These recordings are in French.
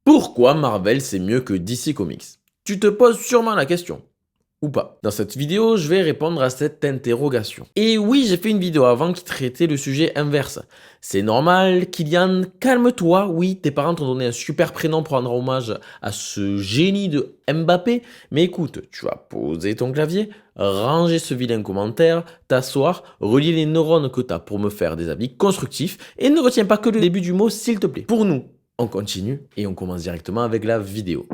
Pourquoi Marvel c'est mieux que DC Comics? Tu te poses sûrement la question. Ou pas. Dans cette vidéo, je vais répondre à cette interrogation. Et oui, j'ai fait une vidéo avant qui traitait le sujet inverse. C'est normal, Kylian, calme-toi. Oui, tes parents t'ont donné un super prénom pour rendre hommage à ce génie de Mbappé. Mais écoute, tu vas poser ton clavier, ranger ce vilain commentaire, t'asseoir, relier les neurones que t'as pour me faire des avis constructifs et ne retiens pas que le début du mot s'il te plaît. Pour nous, on continue et on commence directement avec la vidéo.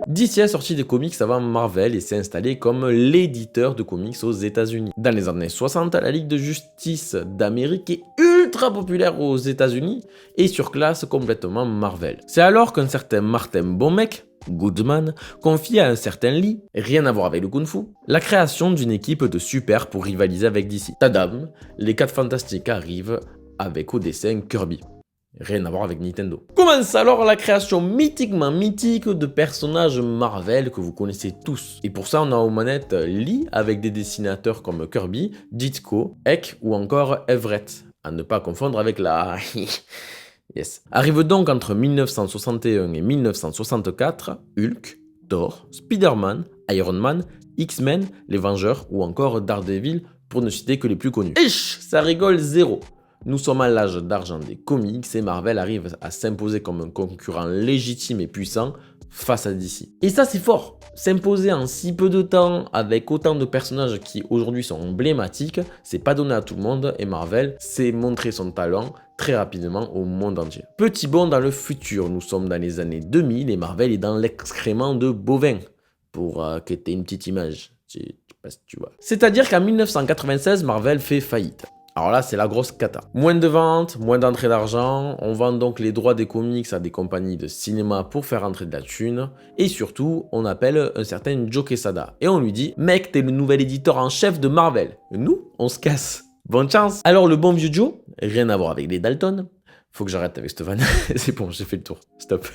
DC a sorti des comics avant Marvel et s'est installé comme l'éditeur de comics aux États-Unis. Dans les années 60, la Ligue de Justice d'Amérique est ultra populaire aux États-Unis et surclasse complètement Marvel. C'est alors qu'un certain Martin Bonmec, Goodman, confie à un certain Lee, rien à voir avec le Kung-Fu, la création d'une équipe de super pour rivaliser avec DC. Tadam, les 4 Fantastiques arrivent avec au dessin Kirby. Rien à voir avec Nintendo. Commence alors la création mythiquement mythique de personnages Marvel que vous connaissez tous. Et pour ça, on a aux manettes Lee avec des dessinateurs comme Kirby, Ditko, Eck ou encore Everett. À ne pas confondre avec la... Yes. Arrive donc entre 1961 et 1964, Hulk, Thor, Spider-Man, Iron Man, X-Men, les Vengeurs ou encore Daredevil pour ne citer que les plus connus. Ish, ça rigole zéro. Nous sommes à l'âge d'argent des comics et Marvel arrive à s'imposer comme un concurrent légitime et puissant face à DC. Et ça c'est fort, s'imposer en si peu de temps avec autant de personnages qui aujourd'hui sont emblématiques, c'est pas donné à tout le monde et Marvel s'est montré son talent très rapidement au monde entier. Petit bond dans le futur, nous sommes dans les années 2000 et Marvel est dans l'excrément de bovin, pour que tu aies une petite image, je sais pas si tu vois. C'est-à-dire qu'en 1996, Marvel fait faillite. Alors là, c'est la grosse cata. Moins de ventes, moins d'entrée d'argent, on vend donc les droits des comics à des compagnies de cinéma pour faire entrer de la thune, et surtout, on appelle un certain Joe Quesada, et on lui dit « Mec, t'es le nouvel éditeur en chef de Marvel !» Nous, on se casse. Bonne chance. Alors le bon vieux Joe, rien à voir avec les Dalton, faut que j'arrête avec cette vanne, c'est bon, j'ai fait le tour, stop.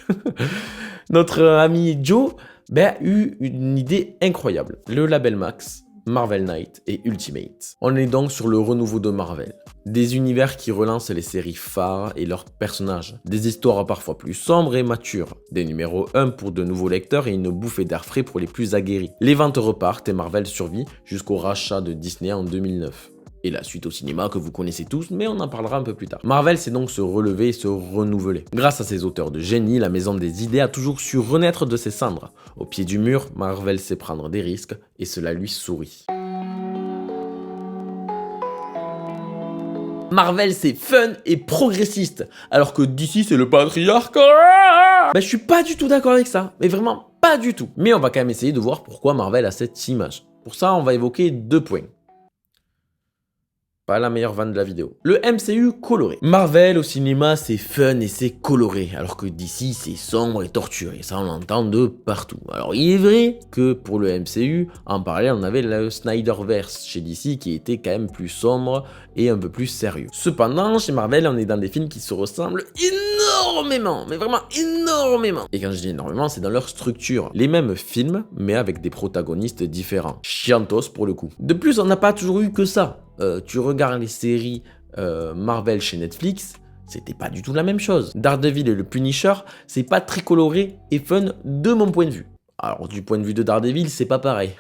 Notre ami Joe a eu une idée incroyable, le label Max, Marvel Knight et Ultimate. On est donc sur le renouveau de Marvel. Des univers qui relancent les séries phares et leurs personnages. Des histoires parfois plus sombres et matures. Des numéros 1 pour de nouveaux lecteurs et une bouffée d'air frais pour les plus aguerris. Les ventes repartent et Marvel survit jusqu'au rachat de Disney en 2009. Et la suite au cinéma que vous connaissez tous, mais on en parlera un peu plus tard. Marvel sait donc se relever et se renouveler. Grâce à ses auteurs de génie, la maison des idées a toujours su renaître de ses cendres. Au pied du mur, Marvel sait prendre des risques et cela lui sourit. Marvel c'est fun et progressiste, alors que DC c'est le patriarcat. Je suis pas du tout d'accord avec ça, mais vraiment pas du tout. Mais on va quand même essayer de voir pourquoi Marvel a cette image. Pour ça, on va évoquer 2 points. Pas la meilleure vanne de la vidéo. Le MCU coloré. Marvel au cinéma c'est fun et c'est coloré, alors que DC c'est sombre et torturé, ça on l'entend de partout. Alors il est vrai que pour le MCU, en parallèle on avait le Snyderverse chez DC qui était quand même plus sombre et un peu plus sérieux. Cependant chez Marvel on est dans des films qui se ressemblent énormément, mais vraiment énormément. Et quand je dis énormément, c'est dans leur structure. Les mêmes films, mais avec des protagonistes différents. Chiantos pour le coup. De plus, on n'a pas toujours eu que ça. Tu regardes les séries Marvel chez Netflix, c'était pas du tout la même chose. Daredevil et le Punisher, c'est pas très coloré et fun de mon point de vue. Alors du point de vue de Daredevil, c'est pas pareil.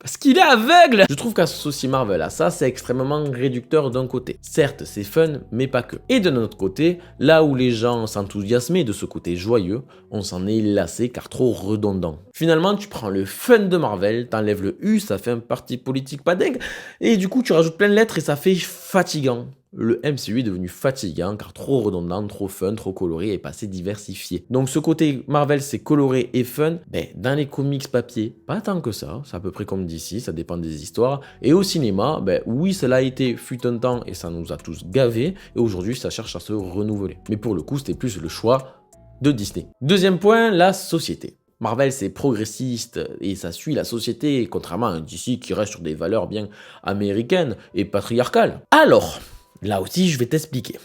Parce qu'il est aveugle! Je trouve qu'associer Marvel à ça, c'est extrêmement réducteur d'un côté. Certes, c'est fun, mais pas que. Et de notre côté, là où les gens s'enthousiasmaient de ce côté joyeux, on s'en est lassé car trop redondant. Finalement, tu prends le fun de Marvel, t'enlèves le U, ça fait un parti politique pas dingue, et du coup, tu rajoutes plein de lettres et ça fait fatigant. Le MCU est devenu fatigant car trop redondant, trop fun, trop coloré et pas assez diversifié. Donc ce côté Marvel c'est coloré et fun, dans les comics papier, pas tant que ça, c'est à peu près comme d'ici, ça dépend des histoires. Et au cinéma, oui cela a été fut un temps et ça nous a tous gavés, et aujourd'hui ça cherche à se renouveler. Mais pour le coup c'était plus le choix de Disney. Deuxième point, la société. Marvel c'est progressiste et ça suit la société, contrairement à un DC qui reste sur des valeurs bien américaines et patriarcales. Alors, là aussi, je vais t'expliquer.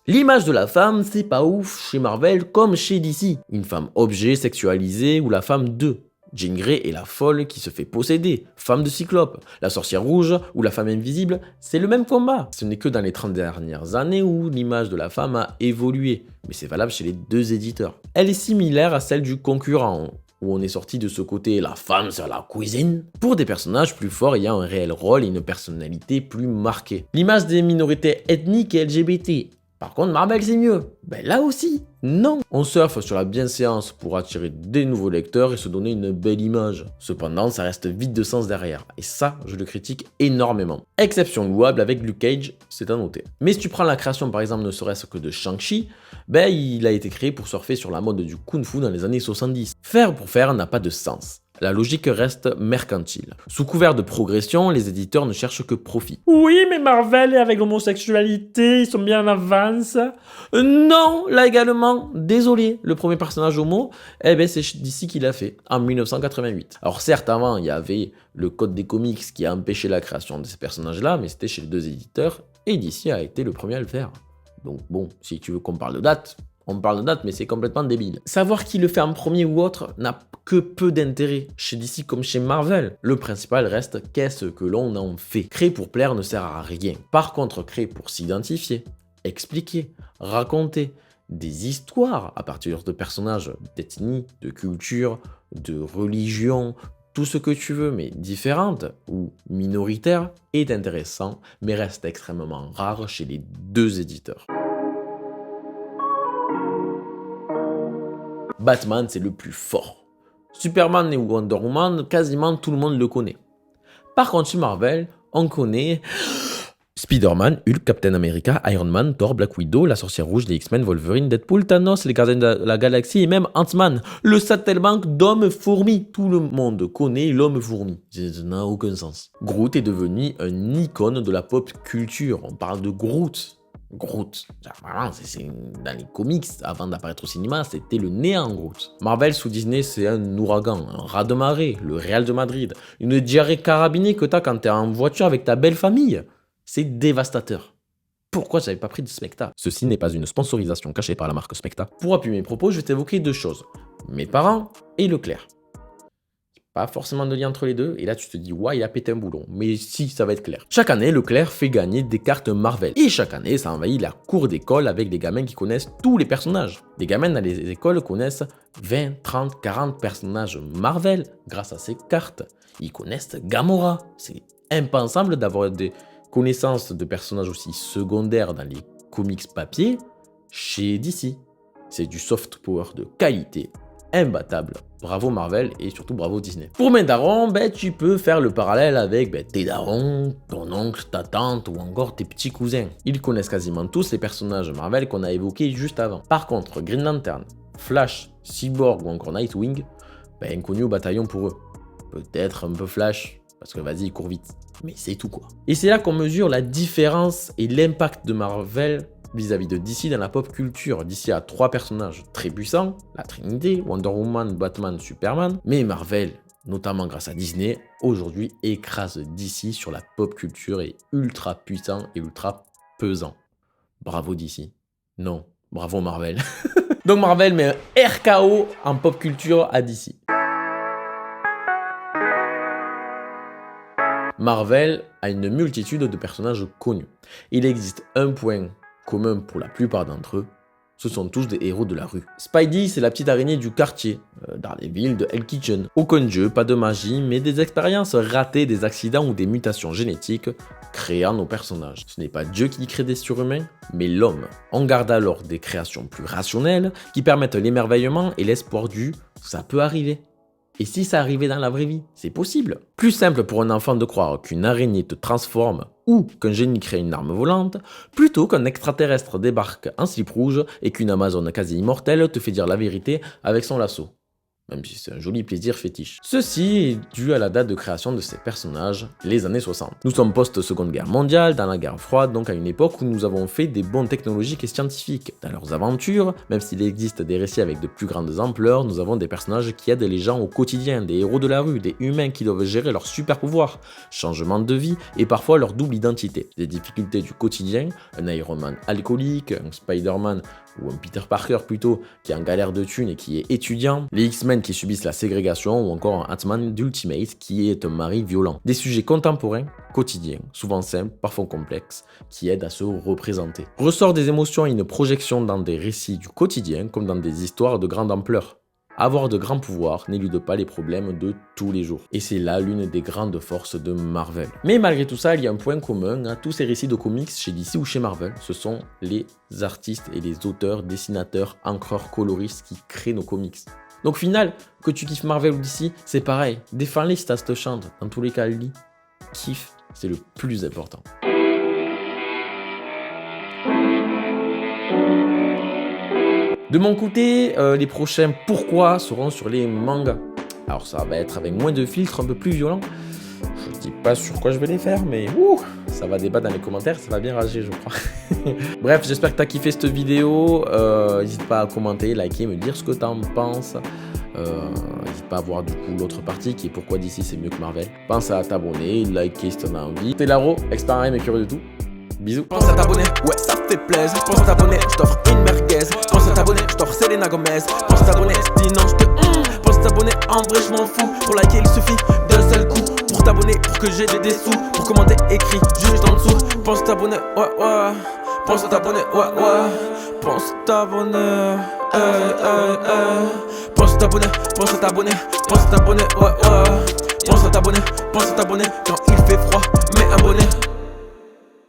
L'image de la femme, c'est pas ouf chez Marvel comme chez DC. Une femme objet, sexualisée ou la femme 2. Jean Grey est la folle qui se fait posséder, femme de Cyclope. La sorcière rouge ou la femme invisible, c'est le même combat. Ce n'est que dans les 30 dernières années où l'image de la femme a évolué, mais c'est valable chez les deux éditeurs. Elle est similaire à celle du concurrent, où on est sorti de ce côté la femme sur la cuisine. Pour des personnages plus forts, il y a un réel rôle et une personnalité plus marquée. L'image des minorités ethniques et LGBT. Par contre, Marvel, c'est mieux. Ben là aussi, non. On surfe sur la bienséance pour attirer des nouveaux lecteurs et se donner une belle image. Cependant, ça reste vide de sens derrière. Et ça, je le critique énormément. Exception louable avec Luke Cage, c'est à noter. Mais si tu prends la création, par exemple, ne serait-ce que de Shang-Chi, ben il a été créé pour surfer sur la mode du kung-fu dans les années 70. Faire pour faire n'a pas de sens. La logique reste mercantile. Sous couvert de progression, les éditeurs ne cherchent que profit. Oui, mais Marvel, avec l'homosexualité, ils sont bien en avance. Non, là également, désolé, le premier personnage homo, c'est DC qui l'a fait, en 1988. Alors certes, avant, il y avait le code des comics qui a empêché la création de ces personnages-là, mais c'était chez les deux éditeurs, et DC a été le premier à le faire. Donc bon, si tu veux qu'on parle de date, on parle de date, mais c'est complètement débile. Savoir qui le fait en premier ou autre n'a que peu d'intérêt, chez DC comme chez Marvel. Le principal reste qu'est-ce que l'on en fait. Créer pour plaire ne sert à rien. Par contre, créer pour s'identifier, expliquer, raconter des histoires à partir de personnages d'ethnie, de culture, de religion, tout ce que tu veux, mais différentes ou minoritaires, est intéressant, mais reste extrêmement rare chez les deux éditeurs. Batman, c'est le plus fort. Superman et Wonder Woman, quasiment tout le monde le connaît. Par contre, chez Marvel, on connaît Spider-Man, Hulk, Captain America, Iron Man, Thor, Black Widow, la sorcière rouge, les X-Men, Wolverine, Deadpool, Thanos, les gardiens de la galaxie et même Ant-Man. Le satellite d'hommes-fourmis. Tout le monde connaît l'homme-fourmi. Ça n'a aucun sens. Groot est devenu une icône de la pop culture. On parle de Groot. Groot, vraiment, dans les comics, avant d'apparaître au cinéma, c'était le néant Groot. Marvel sous Disney, c'est un ouragan, un raz-de-marée, le Real de Madrid, une diarrhée carabinée que t'as quand t'es en voiture avec ta belle famille. C'est dévastateur. Pourquoi j'avais pas pris de Smecta? Ceci n'est pas une sponsorisation cachée par la marque Smecta. Pour appuyer mes propos, je vais t'évoquer deux choses. Mes parents et Leclerc. Pas forcément de lien entre les deux, et là tu te dis, ouais, il a pété un boulon. Mais si, ça va être clair. Chaque année, Leclerc fait gagner des cartes Marvel. Et chaque année, ça envahit la cour d'école avec des gamins qui connaissent tous les personnages. Les gamins dans les écoles connaissent 20, 30, 40 personnages Marvel grâce à ces cartes. Ils connaissent Gamora. C'est impensable d'avoir des connaissances de personnages aussi secondaires dans les comics papier chez DC. C'est du soft power de qualité. Imbattable. Bravo Marvel et surtout bravo Disney. Pour mes darons, tu peux faire le parallèle avec tes darons, ton oncle, ta tante ou encore tes petits cousins. Ils connaissent quasiment tous les personnages Marvel qu'on a évoqués juste avant. Par contre, Green Lantern, Flash, Cyborg ou encore Nightwing, inconnus au bataillon pour eux. Peut-être un peu Flash, parce que vas-y, il court vite. Mais c'est tout quoi. Et c'est là qu'on mesure la différence et l'impact de Marvel vis-à-vis de DC dans la pop culture. DC a 3 personnages très puissants, la Trinité, Wonder Woman, Batman, Superman, mais Marvel, notamment grâce à Disney, aujourd'hui écrase DC sur la pop culture et ultra puissant et ultra pesant. Bravo DC. Non, bravo Marvel. Donc Marvel met un RKO en pop culture à DC. Marvel a une multitude de personnages connus. Il existe un point commun pour la plupart d'entre eux, ce sont tous des héros de la rue. Spidey, c'est la petite araignée du quartier, Daredevil de Hell Kitchen. Aucun jeu, pas de magie, mais des expériences ratées, des accidents ou des mutations génétiques créant nos personnages. Ce n'est pas Dieu qui crée des surhumains, mais l'homme. On garde alors des créations plus rationnelles qui permettent l'émerveillement et l'espoir du « ça peut arriver ». Et si ça arrivait dans la vraie vie, c'est possible. Plus simple pour un enfant de croire qu'une araignée te transforme ou qu'un génie crée une arme volante, plutôt qu'un extraterrestre débarque en slip rouge et qu'une Amazone quasi immortelle te fait dire la vérité avec son lasso. Même si c'est un joli plaisir fétiche. Ceci est dû à la date de création de ces personnages, les années 60. Nous sommes post-seconde guerre mondiale, dans la guerre froide, donc à une époque où nous avons fait des bons technologiques et scientifiques. Dans leurs aventures, même s'il existe des récits avec de plus grandes ampleurs, nous avons des personnages qui aident les gens au quotidien, des héros de la rue, des humains qui doivent gérer leurs super pouvoirs, changement de vie et parfois leur double identité. Des difficultés du quotidien, un Iron Man alcoolique, un Spider-Man ou un Peter Parker plutôt, qui est en galère de thunes et qui est étudiant, les X-Men X-Men qui subissent la ségrégation ou encore un Ant-Man d'Ultimate qui est un mari violent. Des sujets contemporains, quotidiens, souvent simples, parfois complexes, qui aident à se représenter. Ressort des émotions et une projection dans des récits du quotidien comme dans des histoires de grande ampleur. Avoir de grands pouvoirs n'élude pas les problèmes de tous les jours. Et c'est là l'une des grandes forces de Marvel. Mais malgré tout ça, il y a un point commun à tous ces récits de comics chez DC ou chez Marvel. Ce sont les artistes et les auteurs, dessinateurs, encreurs, coloristes qui créent nos comics. Donc final, que tu kiffes Marvel ou DC, c'est pareil. Défends-les si ça te chante. Dans tous les cas, lis. Kiffe, c'est le plus important. De mon côté, les prochains pourquoi seront sur les mangas. Alors ça va être avec moins de filtres, un peu plus violent. Je dis pas sur quoi je vais les faire, mais ça va débattre dans les commentaires, ça va bien rager je crois. Bref, j'espère que tu as kiffé cette vidéo. N'hésite pas à commenter, liker, me dire ce que tu en penses. N'hésite pas à voir du coup l'autre partie qui est pourquoi DC c'est mieux que Marvel. Pense à t'abonner, liker si tu en as envie. T'es Laro, expert en rime et curieux de tout. Bisous. Pense à t'abonner, ouais ça fait plaisir. Pense à t'abonner, je t'offre une merguez. Pense à t'abonner, je t'offre Selena Gomez. Pense à t'abonner, sinon je te pense à t'abonner, en vrai je m'en fous. Pour liker il suffit d'un seul coup. Pour t'abonner, pour que j'ai des sous. Pour commenter, écrit juste en dessous. Pense à t'abonner, ouais. Pense à t'abonner, ouais. Pense à t'abonner, Pense à t'abonner, pense à t'abonner. Pense à t'abonner, ouais. Pense à t'abonner quand il fait froid, mais abonné.